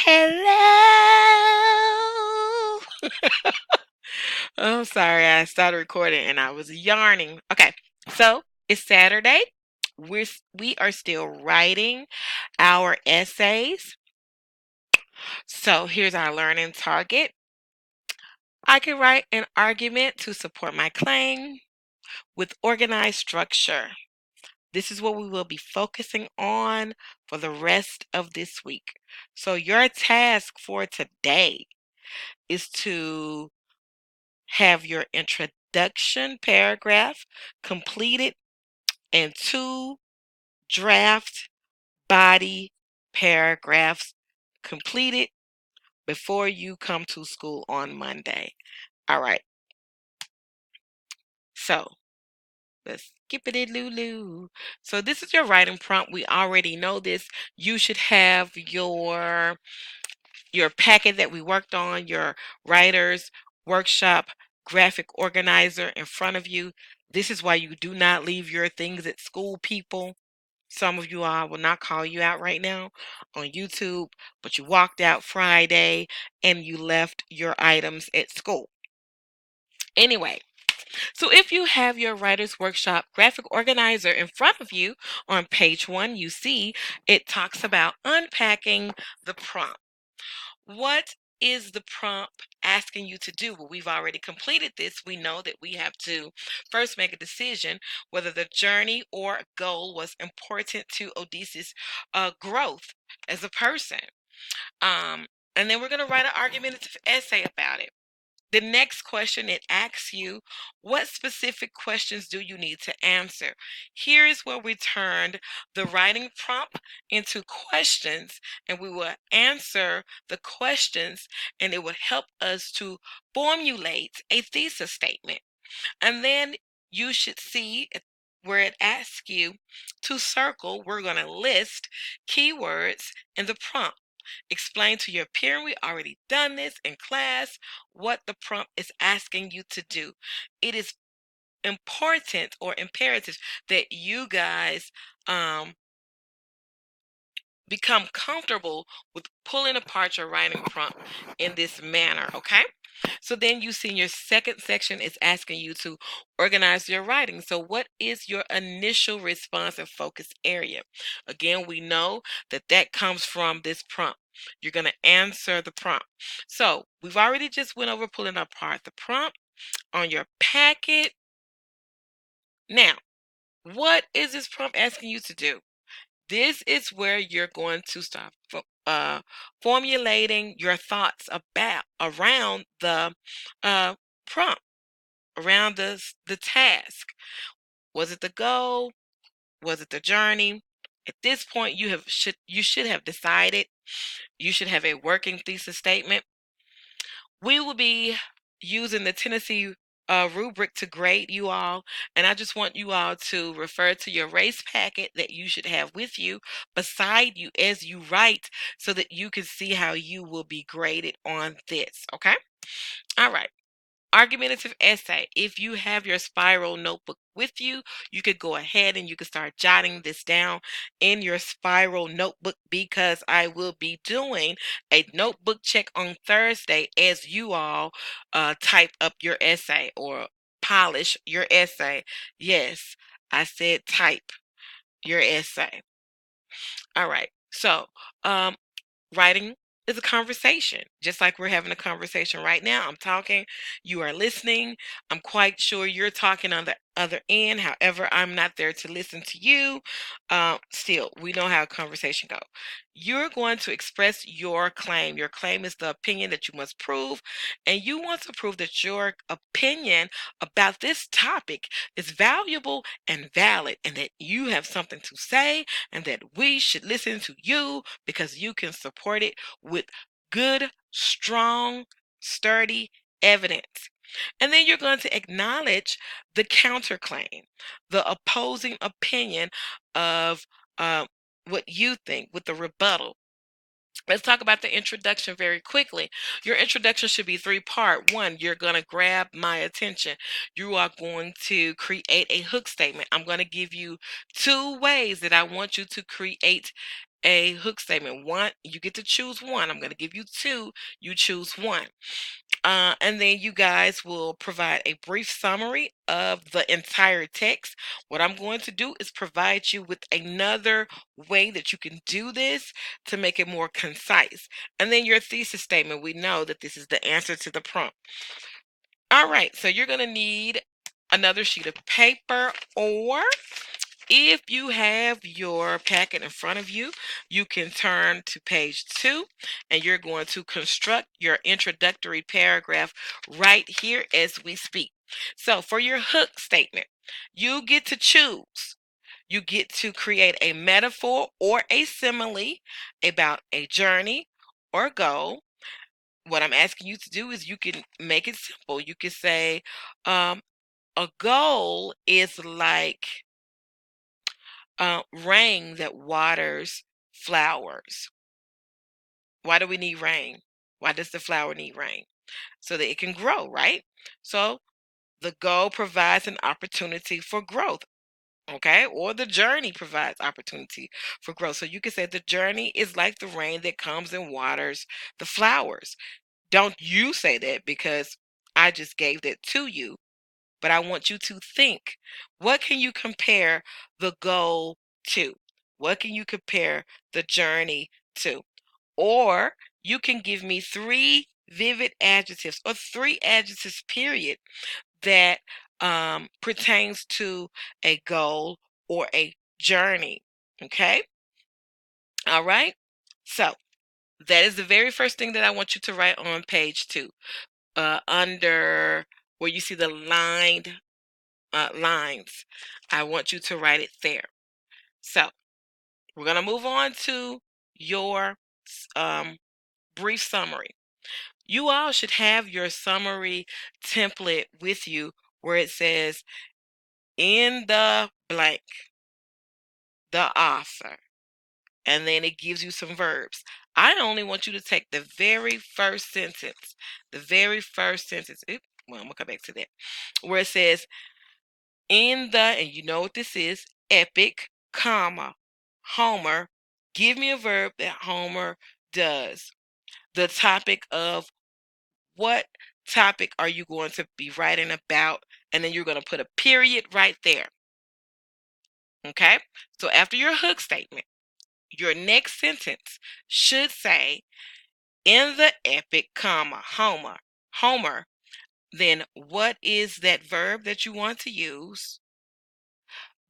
Hello. I'm sorry, I started recording and I was yarning. Okay, so it's Saturday. We are still writing our essays. So here's our learning target. I can write an argument to support my claim with organized structure. This is what we will be focusing on for the rest of this week. So your task for today is to have your introduction paragraph completed and 2 draft body paragraphs completed before you come to school on Monday. All right. So let's skip it Lulu. So this is your writing prompt. We already know this. You should have your packet that we worked on, your writer's workshop graphic organizer in front of you. This is why you do not leave your things at school, people. Some of you all will not call you out right now on YouTube, but you walked out Friday and you left your items at school. Anyway, so if you have your writer's workshop graphic organizer in front of you, on page 1, you see it talks about unpacking the prompt. What is the prompt asking you to do? Well, we've already completed this. We know that we have to first make a decision whether the journey or goal was important to Odysseus' growth as a person. And then we're going to write an argumentative essay about it. The next question, it asks you, what specific questions do you need to answer? Here is where we turned the writing prompt into questions, and we will answer the questions, and it would help us to formulate a thesis statement. And then you should see where it asks you to circle. We're going to list keywords in the prompt. Explain to your peer, we already done this in class, what the prompt is asking you to do. It is important or imperative that you guys become comfortable with pulling apart your writing prompt in this manner, okay? So then you see in your second section is asking you to organize your writing. So what is your initial response and focus area? Again, we know that that comes from this prompt. You're going to answer the prompt. So we've already just went over pulling apart the prompt on your packet. Now, what is this prompt asking you to do? This is where you're going to start formulating your thoughts around the prompt, around the task. Was it the goal? Was it the journey? At this point, you should have decided. You should have a working thesis statement. We will be using the Tennessee rubric to grade you all, and I just want you all to refer to your race packet that you should have with you, beside you as you write, so that you can see how you will be graded on this, okay? All right. Argumentative essay. If you have your spiral notebook with you, you could go ahead and you could start jotting this down in your spiral notebook, because I will be doing a notebook check on Thursday as you all type up your essay or polish your essay. Yes, I said type your essay. All right. So, um, writing is a conversation, just like we're having a conversation right now. I'm talking, you are listening. I'm quite sure you're talking on the other end. However, I'm not there to listen to you. Still, we know how a conversation goes. You're going to express your claim. Your claim is the opinion that you must prove, and you want to prove that your opinion about this topic is valuable and valid, and that you have something to say, and that we should listen to you because you can support it with good, strong, sturdy evidence. And then you're going to acknowledge the counterclaim, the opposing opinion of what you think, with the rebuttal. Let's talk about the introduction very quickly. Your introduction should be 3-part. 1, you're going to grab my attention. You are going to create a hook statement. I'm going to give you 2 ways that I want you to create a hook statement. One, you get to choose one. I'm going to give you two. You choose one. And then you guys will provide a brief summary of the entire text. What I'm going to do is provide you with another way that you can do this to make it more concise. And then your thesis statement, we know that this is the answer to the prompt. All right, so you're going to need another sheet of paper, or if you have your packet in front of you, you can turn to page 2, and you're going to construct your introductory paragraph right here as we speak. So for your hook statement, you get to choose. You get to create a metaphor or a simile about a journey or goal. What I'm asking you to do is you can make it simple. You can say, a goal is like rain that waters flowers. Why do we need rain? Why does the flower need rain? So that it can grow, right? So the goal provides an opportunity for growth, okay? Or the journey provides opportunity for growth. So you can say the journey is like the rain that comes and waters the flowers. Don't you say that, because I just gave that to you. But I want you to think, what can you compare the goal to? What can you compare the journey to? Or you can give me 3 vivid adjectives, or 3 adjectives, period, that pertains to a goal or a journey. Okay? All right? So that is the very first thing that I want you to write on page 2. Under where you see the lined lines, I want you to write it there. So we're going to move on to your brief summary. You all should have your summary template with you, where it says, in the blank, the author, and then it gives you some verbs. I only want you to take the very first sentence. The very first sentence. Well, I'm going to come back to that. Where it says, in the, and you know what this is, epic, comma, Homer, give me a verb that Homer does. The topic of, what topic are you going to be writing about? And then you're going to put a period right there. Okay? So after your hook statement, your next sentence should say, in the epic, comma, Homer, then what is that verb that you want to use?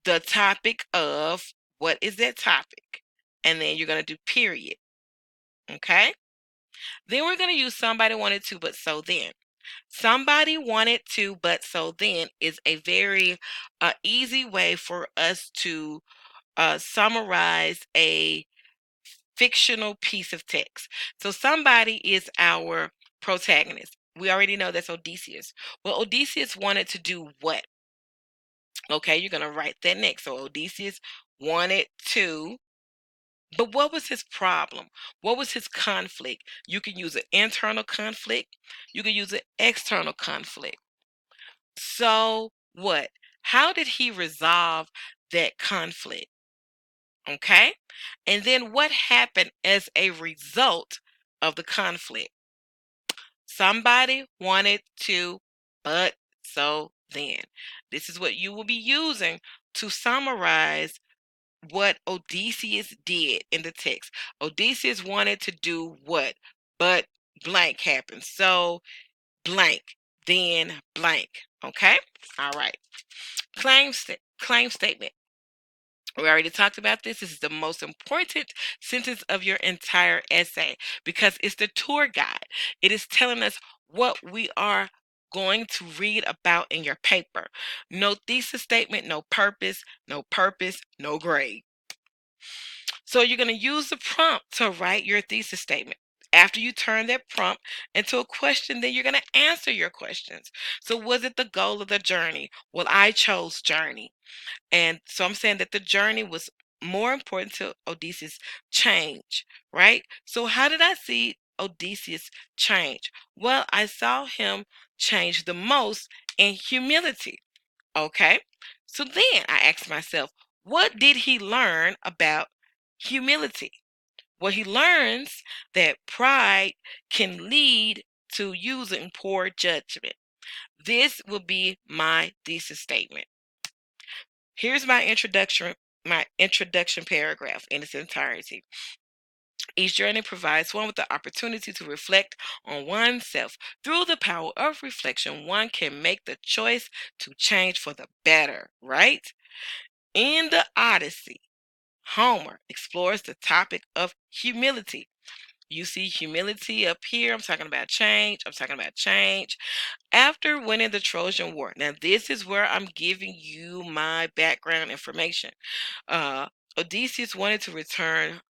The topic of, what is that topic? And then you're going to do period. Okay? Then we're going to use somebody wanted to, but so then. Somebody wanted to, but so then is a very easy way for us to summarize a fictional piece of text. So somebody is our protagonist. We already know that's Odysseus. Well, Odysseus wanted to do what? Okay, you're going to write that next. So Odysseus wanted to, but what was his problem? What was his conflict? You can use an internal conflict. You can use an external conflict. So what? How did he resolve that conflict? Okay? And then what happened as a result of the conflict? Somebody wanted to, but so then. This is what you will be using to summarize what Odysseus did in the text. Odysseus wanted to do what? But blank happened. So blank, then blank. Okay? All right. Claim statement. We already talked about this. This is the most important sentence of your entire essay, because it's the tour guide. It is telling us what we are going to read about in your paper. No thesis statement, no purpose, no grade. So you're going to use the prompt to write your thesis statement. After you turn that prompt into a question, then you're going to answer your questions. So was it the goal of the journey? Well, I chose journey. And so I'm saying that the journey was more important to Odysseus' change, right? So how did I see Odysseus change? Well, I saw him change the most in humility. Okay. So then I asked myself, what did he learn about humility? Well, he learns that pride can lead to using poor judgment. This will be my thesis statement. Here's my introduction paragraph in its entirety. Each journey provides one with the opportunity to reflect on oneself. Through the power of reflection, one can make the choice to change for the better, right? In the Odyssey, Homer explores the topic of humility. You see humility up here. I'm talking about change. After winning the Trojan War. Now, this is where I'm giving you my background information. Uh, Odysseus wanted to return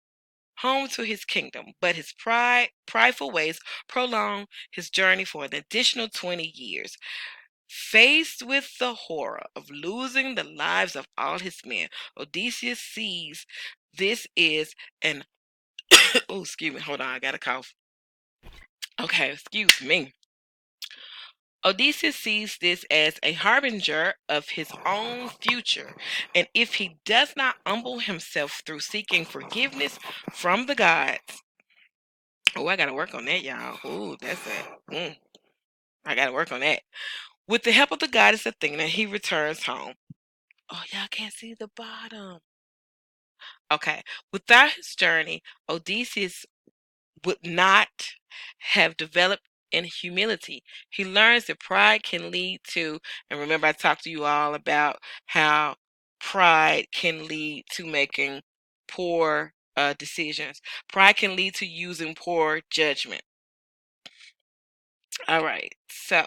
home to his kingdom, but his prideful ways prolonged his journey for an additional 20 years. Faced with the horror of losing the lives of all his men, Odysseus sees this is an oh, excuse me, hold on, I got a cough. Okay, excuse me. Odysseus sees this as a harbinger of his own future, and if he does not humble himself through seeking forgiveness from the gods, oh, I gotta work on that, y'all. Oh, that's it. I gotta work on that. With the help of the goddess Athena, he returns home. Oh, y'all can't see the bottom. Okay. Without his journey, Odysseus would not have developed in humility. He learns that pride can lead to, and remember, I talked to you all about how pride can lead to making poor decisions. Pride can lead to using poor judgment. All right. So,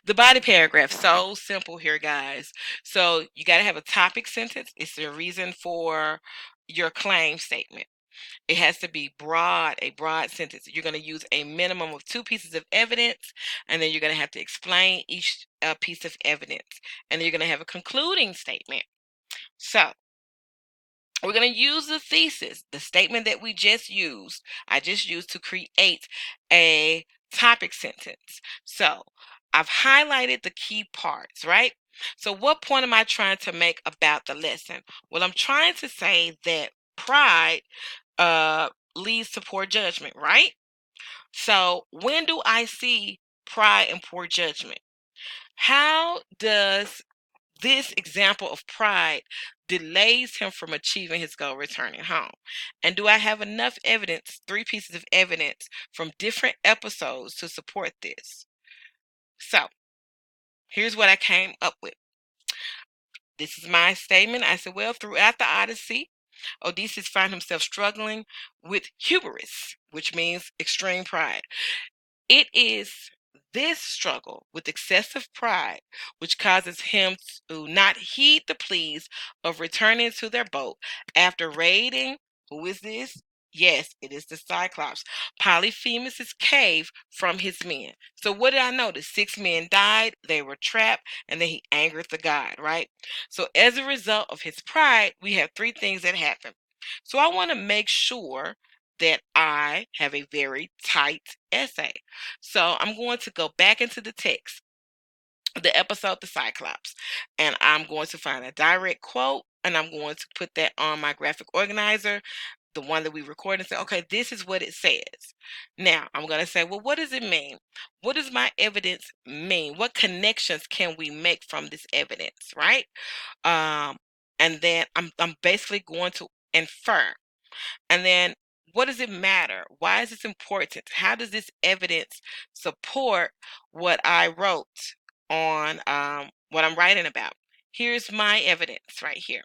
the body paragraph, so simple here, guys. So, you got to have a topic sentence. It's the reason for your claim statement. It has to be broad, a broad sentence. You're going to use a minimum of 2 pieces of evidence, and then you're going to have to explain each piece of evidence. And then you're going to have a concluding statement. So, we're going to use the thesis, the statement that I just used to create a topic sentence. So, I've highlighted the key parts, right? So, what point am I trying to make about the lesson? Well, I'm trying to say that pride leads to poor judgment, right? So when do I see pride and poor judgment? How does this example of pride delays him from achieving his goal, returning home? And do I have enough evidence, 3 pieces of evidence from different episodes to support this? So here's what I came up with. This is my statement. I said, well, throughout the Odyssey, Odysseus found himself struggling with hubris, which means extreme pride. It is this struggle with excessive pride which causes him to not heed the pleas of returning to their boat after raiding. Who is this? Yes, it is the Cyclops, Polyphemus's cave from his men. So what did I notice? 6 men died, they were trapped, and then he angered the god, right? So as a result of his pride, we have 3 things that happen. So I want to make sure that I have a very tight essay. So I'm going to go back into the text, the episode, The Cyclops, and I'm going to find a direct quote, and I'm going to put that on my graphic organizer, the one that we recorded, and say, okay, this is what it says. Now, I'm going to say, well, what does it mean? What does my evidence mean? What connections can we make from this evidence, right? And then I'm basically going to infer. And then what does it matter? Why is this important? How does this evidence support what I wrote on what I'm writing about? Here's my evidence right here.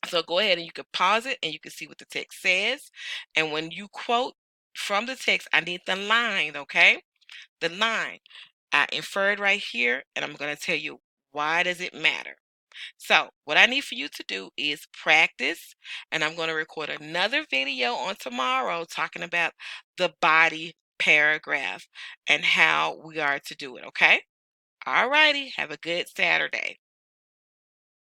So go ahead and you can pause it and you can see what the text says. And when you quote from the text, I need the line, okay? The line. I inferred right here, and I'm going to tell you why does it matter. So what I need for you to do is practice, and I'm going to record another video on tomorrow talking about the body paragraph and how we are to do it, okay? All righty. Have a good Saturday.